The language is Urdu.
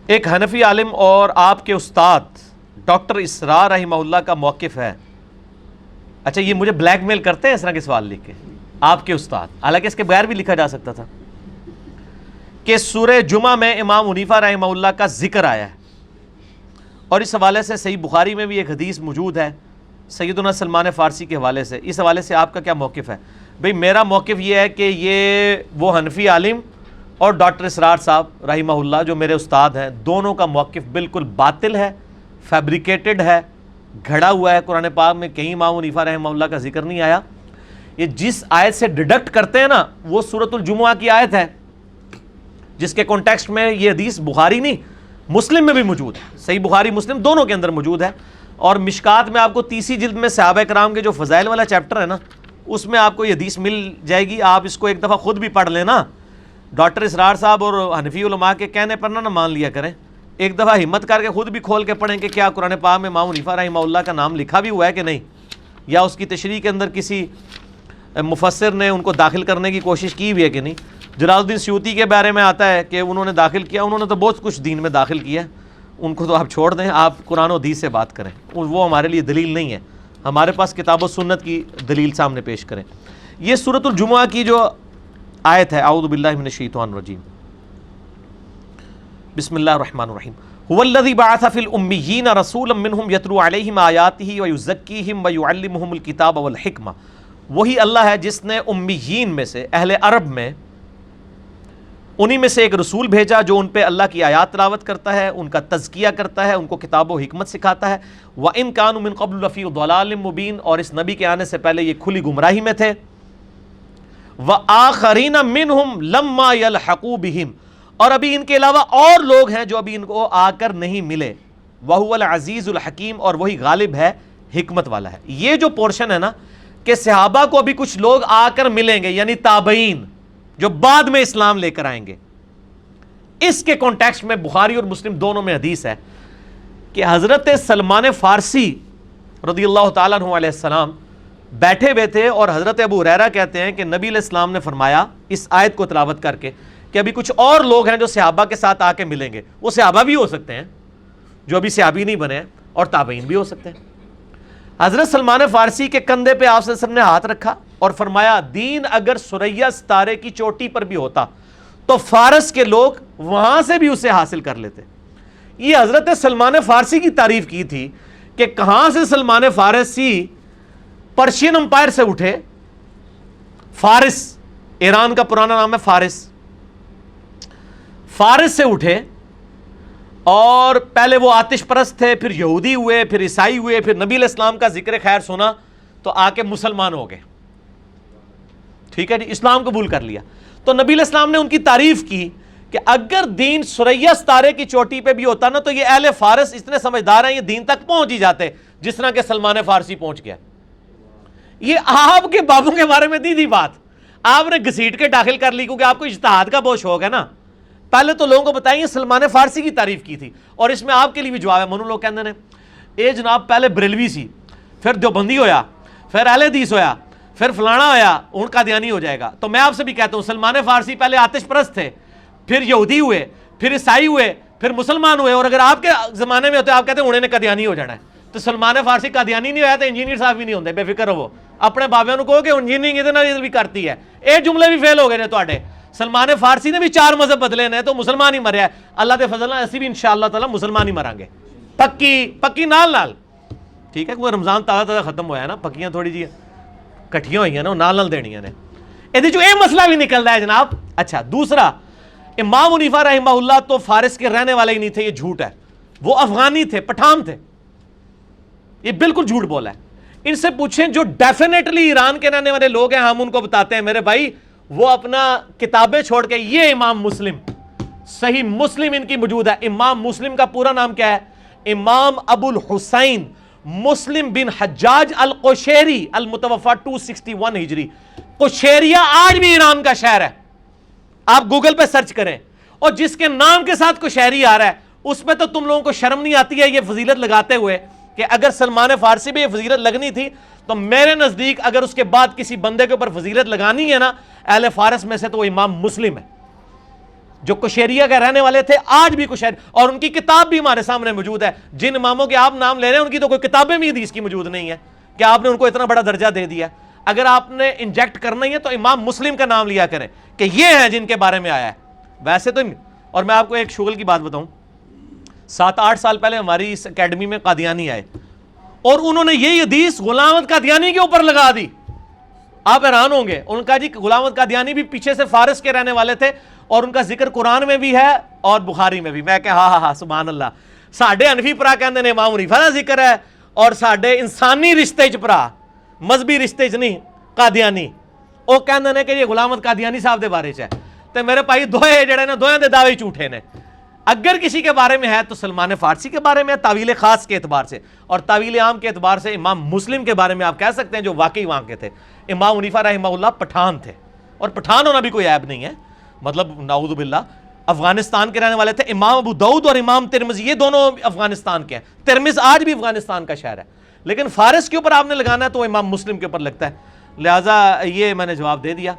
ایک حنفی عالم اور آپ کے استاد ڈاکٹر اسرار رحمہ اللہ کا موقف ہے. اچھا یہ مجھے بلیک میل کرتے ہیں اس طرح کے سوال لکھ کے, آپ کے استاد, حالانکہ اس کے بغیر بھی لکھا جا سکتا تھا, کہ سورہ جمعہ میں امام حنیفہ رحمہ اللہ کا ذکر آیا ہے, اور اس حوالے سے صحیح بخاری میں بھی ایک حدیث موجود ہے سیدنا سلمان فارسی کے حوالے سے. اس حوالے سے آپ کا کیا موقف ہے؟ بھئی میرا موقف یہ ہے کہ یہ وہ حنفی عالم اور ڈاکٹر اسرار صاحب رحمہ اللہ جو میرے استاد ہیں, دونوں کا موقف بالکل باطل ہے, فیبریکیٹڈ ہے, گھڑا ہوا ہے. قرآن پاک میں کہیں امام حنیفہ رحمہ اللہ کا ذکر نہیں آیا. یہ جس آیت سے ڈیڈکٹ کرتے ہیں نا وہ سورۃ الجمعہ کی آیت ہے, جس کے کانٹیکسٹ میں یہ حدیث بخاری نہیں مسلم میں بھی موجود ہے, صحیح بخاری مسلم دونوں کے اندر موجود ہے. اور مشکات میں آپ کو 30 جلد میں صحابہ کرام کے جو فضائل والا چیپٹر ہے نا, اس میں آپ کو یہ حدیث مل جائے گی. آپ اس کو ایک دفعہ خود بھی پڑھ لینا. ڈاکٹر اسرار صاحب اور حنفی علماء کے کہنے پر نہ مان لیا کریں, ایک دفعہ ہمت کر کے خود بھی کھول کے پڑھیں کہ کیا قرآن پاک میں امام حنیفہ رحمہ اللہ کا نام لکھا بھی ہوا ہے کہ نہیں, یا اس کی تشریح کے اندر کسی مفسر نے ان کو داخل کرنے کی کوشش کی بھی ہے کہ نہیں. جلال الدین سیوطی کے بارے میں آتا ہے کہ انہوں نے داخل کیا, انہوں نے تو بہت کچھ دین میں داخل کیا ہے, ان کو تو آپ چھوڑ دیں, آپ قرآن و حدیث سے بات کریں, وہ ہمارے لیے دلیل نہیں ہے. ہمارے پاس کتاب و سنت کی دلیل سامنے پیش کریں. یہ سورۃ الجمعہ کی جو آیت ہے, اعوذ باللہ من الشیطان الرجیم, بسم اللہ الرحمن الرحیم, هو الذی بعث فی الامیین رسولا منہم یتلو علیہم آیاتہ ویزکیہم ویعلمہم الکتاب والحکمہ. وہی اللہ ہے جس نے امیین میں سے, اہل عرب میں, انہی میں سے ایک رسول بھیجا جو ان پہ اللہ کی آیات تلاوت کرتا ہے, ان کا تزکیہ کرتا ہے, ان کو کتاب و حکمت سکھاتا ہے. وَإِن كَانُوا مِن قَبْلُ لَفِي ضَلَالٍ مُبِينٍ, اور اس نبی کے آنے سے پہلے یہ کھلی گمراہی میں تھے. وَآخَرِينَ مِنْهُمْ لَمَّا يَلْحَقُوا بِهِمْ, اور ابھی ان کے علاوہ اور لوگ ہیں جو ابھی ان کو آ کر نہیں ملے. وَهُوَ الْعَزِيزُ الْحَكِيمُ, اور وہی غالب ہے, حکمت والا ہے. یہ جو پورشن ہے نا کہ صحابہ کو ابھی کچھ لوگ آ کر ملیں گے, یعنی تابعین جو بعد میں اسلام لے کر آئیں گے, اس کے کانٹیکسٹ میں بخاری اور مسلم دونوں میں حدیث ہے کہ حضرت سلمان فارسی رضی اللہ تعالیٰ عنہ علیہ السلام بیٹھے ہوئے تھے, اور حضرت ابو ہریرہ کہتے ہیں کہ نبی علیہ السلام نے فرمایا اس آیت کو تلاوت کر کے کہ ابھی کچھ اور لوگ ہیں جو صحابہ کے ساتھ آ کے ملیں گے. وہ صحابہ بھی ہو سکتے ہیں جو ابھی صحابی نہیں بنے, اور تابعین بھی ہو سکتے ہیں. حضرت سلمان فارسی کے کندھے پہ آپ صلی اللہ علیہ وسلم نے ہاتھ رکھا اور فرمایا دین اگر ثریا ستارے کی چوٹی پر بھی ہوتا تو فارس کے لوگ وہاں سے بھی اسے حاصل کر لیتے. یہ حضرت سلمان فارسی کی تعریف کی تھی کہ کہاں سے سلمان فارسی پرشین امپائر سے اٹھے, فارس, ایران کا پرانا نام ہے فارس, فارس سے اٹھے, اور پہلے وہ آتش پرست تھے, پھر یہودی ہوئے, پھر عیسائی ہوئے, پھر نبی علیہ السلام کا ذکر خیر سنا تو آ کے مسلمان ہو گئے. ٹھیک ہے جی, اسلام قبول کر لیا. تو نبی علیہ السلام نے ان کی تعریف کی کہ اگر دین ثریا ستارے کی چوٹی پہ بھی ہوتا نا تو یہ اہل فارس اتنے سمجھدار ہیں, یہ دین تک پہنچ ہی جاتے جس طرح کہ سلمان فارسی پہنچ گیا. یہ آپ کے بابوں کے بارے میں دی بات آپ نے گھسیٹ کے داخل کر لی کیونکہ آپ کو اجتہاد کا بہت شوق ہے نا. پہلے تو لوگوں کو بتائیں سلمان فارسی کی تعریف کی تھی, اور اس میں آپ کے لیے بھی جواب ہے. منو لوگ کہتے ہیں اے جناب پہلے بریلوی سی, پھر دیوبندی ہویا, پھر اہل حدیث ہویا, پھر فلانا ہویا, ان قادیانی ہو جائے گا. تو میں آپ سے بھی کہتا ہوں سلمان فارسی پہلے آتش پرست تھے, پھر یہودی ہوئے, پھر عیسائی ہوئے, پھر مسلمان ہوئے, اور اگر آپ کے زمانے میں ہوتے آپ کہتے ہیں انہیں نے قادیانی ہو جانا ہے. تو سلمان فارسی قادیانی نہیں ہوا تو انجینئر صاحب بھی نہیں ہوتے, بے فکر ہو. اپنے بابیاں کو کہو کہ انجینئرنگ ادھر بھی کرتی ہے. اے جملے بھی فیل ہو گئے نے تواڈے. سلمان فارسی نے بھی 4 مذہب بدلے نے تو مسلمان ہی مریا ہے. اللہ دے فضل نال اسی بھی انشاءاللہ تعالی مسلمان ہی مران گے, پکی نال نال. ٹھیک ہے, کوئی رمضان تازہ ختم ہوا ہے نا, پکیاں تھوڑی جی کٹھیاں ہوئی ہیں نا, نال دینیاں نے. یہ مسئلہ بھی نکلتا ہے جناب. اچھا دوسرا, امام حنیفہ رحمہ اللہ تو فارس کے رہنے والے ہی نہیں تھے, یہ جھوٹ ہے. وہ افغانی تھے, پٹھان تھے, یہ بالکل جھوٹ بولا ہے. ان سے پوچھیں جو ڈیفینیٹلی ایران کے رہنے والے لوگ ہیں, ہم ان کو بتاتے ہیں میرے بھائی وہ اپنا کتابیں چھوڑ کے, یہ امام مسلم, صحیح مسلم ان کی موجود ہے. امام مسلم کا پورا نام کیا ہے؟ امام ابو الحسین مسلم بن حجاج القشیری المتوفا 261 ہجری. قشیریہ آج بھی ایران کا شہر ہے, آپ گوگل پہ سرچ کریں, اور جس کے نام کے ساتھ قشیری آ رہا ہے اس پہ تو تم لوگوں کو شرم نہیں آتی ہے یہ فضیلت لگاتے ہوئے کہ اگر سلمان فارسی بھی یہ فضیلت لگنی تھی تو میرے نزدیک اگر اس کے بعد کسی بندے کے اوپر فضیلت لگانی ہے نا اہل فارس میں سے تو وہ امام مسلم ہے. جو کشیریا کے رہنے والے تھے، آج بھی کشیر، اور ان کی کتاب بھی ہمارے سامنے موجود ہے. جن اماموں کے آپ نام لے رہے ہیں ان کی تو کوئی کتابیں بھی حدیث کی موجود نہیں ہے کہ آپ نے ان کو اتنا بڑا درجہ دے دیا. اگر آپ نے انجیکٹ کرنا ہی ہے تو امام مسلم کا نام لیا کریں کہ یہ ہیں جن کے بارے میں آیا ہے. ویسے تو اور میں آپ کو ایک شغل کی بات بتاؤں، 7-8 سال پہلے ہماری اس اکیڈمی میں قادیانی آئے اور انہوں نے یہی حدیث غلام احمد قادیانی کے اوپر لگا دی. آپ حیران ہوں گے. ان کا جی غلام احمد قادیانی بھی پیچھے سے فارس کے رہنے والے تھے اور ان کا ذکر قرآن میں بھی ہے اور بخاری میں بھی. میں کہ ہاں سبحان اللہ. ساڈے حنفی پرا کہندے نے امام حنیفہ دا ذکر ہے اور ساڈے انسانی رشتے چ پرا، مذہبی رشتے چ نہیں، قادیانی وہ کہندے نے کہ یہ غلام احمد قادیانی صاحب دے بارے چ ہے. تے میرے بھائی دوئے جڑے نا دویاں دے دعوے جھوٹے نے. اگر کسی کے بارے میں ہے تو سلمان فارسی کے بارے میں ہے تعویل خاص کے اعتبار سے، اور تعویل عام کے اعتبار سے امام مسلم کے بارے میں آپ کہہ سکتے ہیں جو واقعی وہاں کے تھے. امام حنیفہ رحمہ اللہ پٹھان تھے، اور پٹھان ہونا بھی کوئی عیب نہیں ہے، مطلب نعوذ باللہ افغانستان کے رہنے والے تھے. امام ابو داؤد اور امام ترمذی یہ دونوں افغانستان کے ہیں. ترمذ آج بھی افغانستان کا شہر ہے، لیکن فارس کے اوپر آپ نے لگانا ہے تو امام مسلم کے اوپر لگتا ہے. لہٰذا یہ میں نے جواب دے دیا.